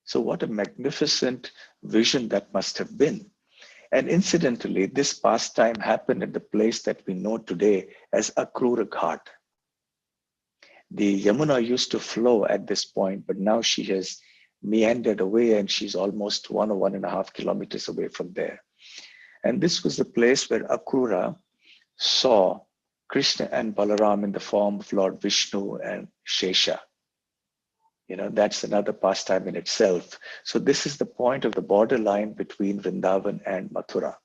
So what a magnificent vision that must have been. And incidentally, this pastime happened at the place that we know today as Akrura Ghat. The Yamuna used to flow at this point, but now she has meandered away and she's almost 1 or 1.5 kilometers away from there. And this was the place where Akrura saw Krishna and Balaram in the form of Lord Vishnu and Shesha. You know, that's another pastime in itself. So this is the point of the borderline between Vrindavan and Mathura.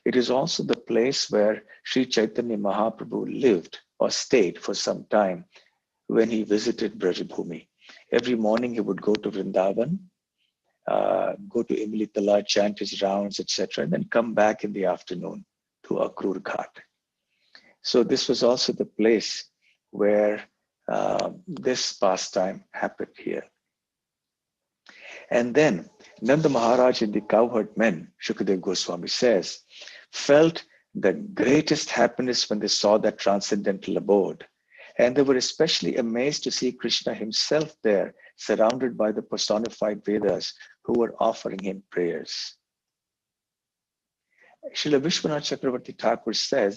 It is also the place where Sri Chaitanya Mahaprabhu lived or stayed for some time when he visited Brajabhumi. Every morning he would go to Vrindavan, go to Imlitala, chant his rounds, etc., and then come back in the afternoon to Akrur Ghat. So this was also the place where this pastime happened here. And then Nanda Maharaja and the cowherd men, Shukadev Goswami says, felt the greatest happiness when they saw that transcendental abode. And they were especially amazed to see Krishna himself there, surrounded by the personified Vedas who were offering him prayers. Srila Vishwanath Chakravarti Thakur says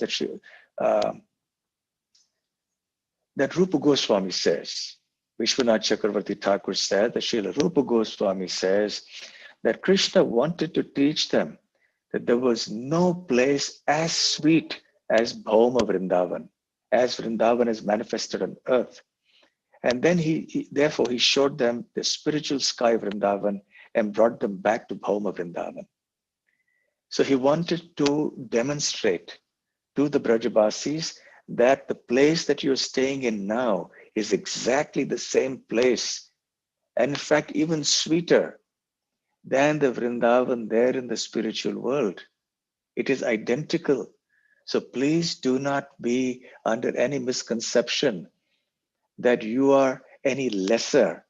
that Rupa Goswami says, Vishwanath Chakravarti Thakur said that Srila Rupa Goswami says that Krishna wanted to teach them that there was no place as sweet as Bhauma Vrindavan, as Vrindavan is manifested on earth. And then therefore he showed them the spiritual sky of Vrindavan and brought them back to Bhauma Vrindavan. So he wanted to demonstrate to the Brajabasis that the place that you're staying in now is exactly the same place, and in fact even sweeter than the Vrindavan there in the spiritual world. It is identical. So please do not be under any misconception that you are any lesser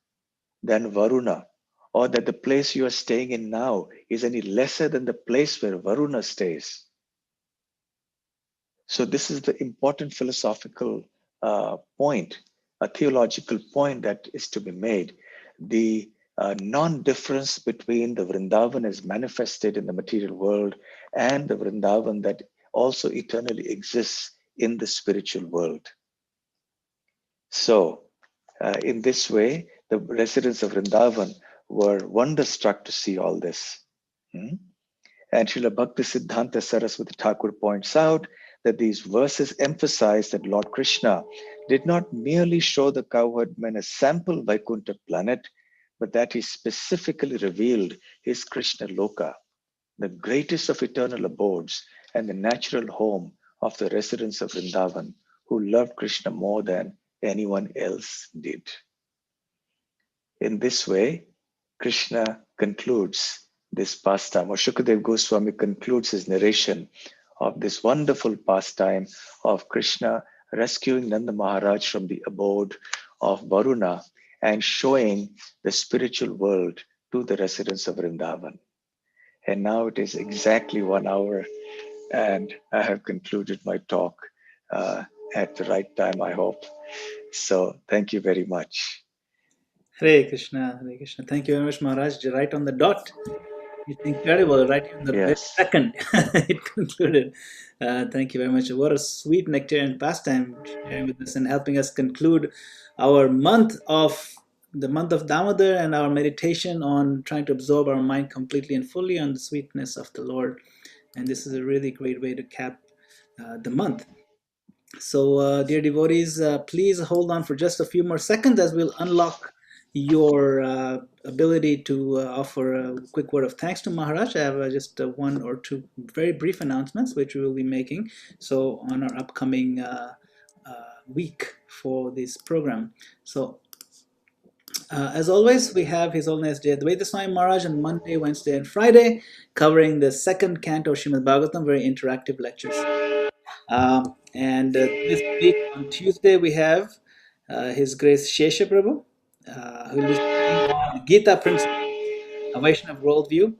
than Varuna, or that the place you are staying in now is any lesser than the place where Varuna stays. So this is the important philosophical point, a theological point that is to be made. The non-difference between the Vrindavan as manifested in the material world and the Vrindavan that also eternally exists in the spiritual world. So in this way, the residents of Vrindavan were wonderstruck to see all this. And Srila Bhakti Siddhanta Saraswati Thakur points out that these verses emphasize that Lord Krishna did not merely show the cowherd men a sample Vaikuntha planet, but that he specifically revealed his Krishna Loka, the greatest of eternal abodes and the natural home of the residents of Vrindavan, who loved Krishna more than anyone else did. In this way, Krishna concludes this pastime, or Shukadev Goswami concludes his narration of this wonderful pastime of Krishna rescuing Nanda Maharaj from the abode of Varuna and showing the spiritual world to the residents of Vrindavan. And now it is exactly 1 hour, and I have concluded my talk at the right time, I hope. So thank you very much. Hare Krishna, Hare Krishna. Thank you very much, Maharaj. You're right on the dot. It's incredible, right in the very Yes. second it concluded. Thank you very much. What a sweet nectarian pastime sharing with us and helping us conclude our month of the month of Damodar and our meditation on trying to absorb our mind completely and fully on the sweetness of the Lord. And this is a really great way to cap the month. So, dear devotees, please hold on for just a few more seconds as we'll unlock your ability to offer a quick word of thanks to Maharaj. I have just one or two very brief announcements which we will be making. So, on our upcoming week for this program. So, as always, we have His Holiness Jayadvaita Swami Maharaj on Monday, Wednesday, and Friday, covering the second canto of Srimad Bhagavatam, very interactive lectures. And this week on Tuesday, we have His Grace Shesha Prabhu, who will be speaking on Gita Principles, a Vaishnava worldview.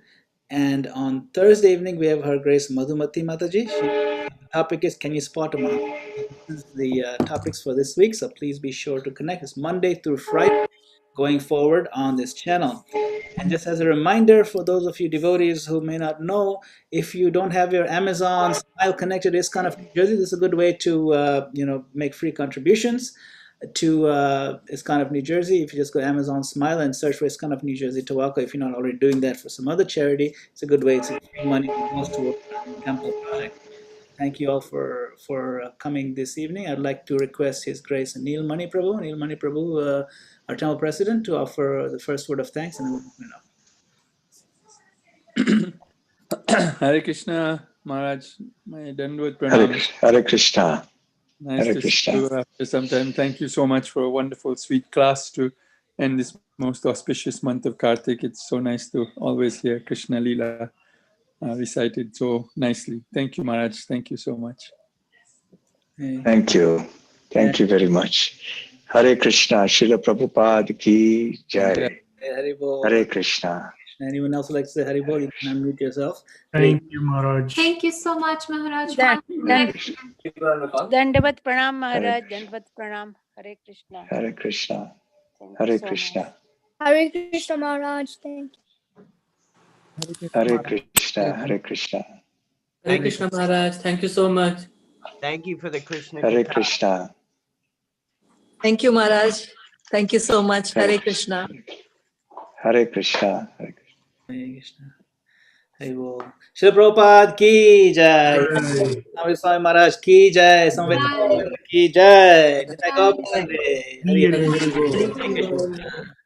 And on Thursday evening, we have Her Grace Madhumati Mataji. The topic is, Can You Spot a Mahaprabhu? This is the topics for this week, so please be sure to connect. It's Monday through Friday going forward on this channel. And just as a reminder for those of you devotees who may not know, if you don't have your Amazon Smile connected to ISKCON of New Jersey, this is a good way to make free contributions to ISKCON of New Jersey. If you just go to Amazon Smile and search for ISKCON of New Jersey Towaco, if you're not already doing that for some other charity, it's a good way. It's free money that goes towards our temple project. Thank you all for coming this evening. I'd like to request His Grace Neil Mani Prabhu, our temple president, to offer the first word of thanks, and then we'll open it up. Hare Krishna, Maharaj. My Dandavad Hare Pranam. Krishna. Hare Krishna. Nice Hare to Krishna. see you after some time. Thank you so much for a wonderful, sweet class to end this most auspicious month of Kartik. It's so nice to always hear Krishna Leela recited so nicely. Thank you, Maharaj. Thank you so much. Thank you. Thank you very much. Hare Krishna. Srila Prabhupada ki jai. Hare Krishna. Anyone else would like to say Hari Bol? You can unmute yourself. Thank you, Maharaj. Thank you so much, Maharaj. Dandavat Pranam, Maharaj. Dandavat Pranam. Hare Krishna. Hare Krishna. Thank you Hare so Krishna. much. Hare Krishna Maharaj, thank you. Hare Krishna. Hare Krishna. Hare Krishna Maharaj, thank you so much. Thank you for the Krishna. Hare Katha. Krishna. Thank you, Maharaj. Thank you so much. Hare Krishna. Hare Krishna. Hare Krishna. Hare Krishna. Hari Bol. Srila Prabhupada ki jai. Jai. Swami Swami Maharaj ki jai. Samveta ki jai. Jai Govinda. Hari Hare Bol. Bol. Hare Krishna.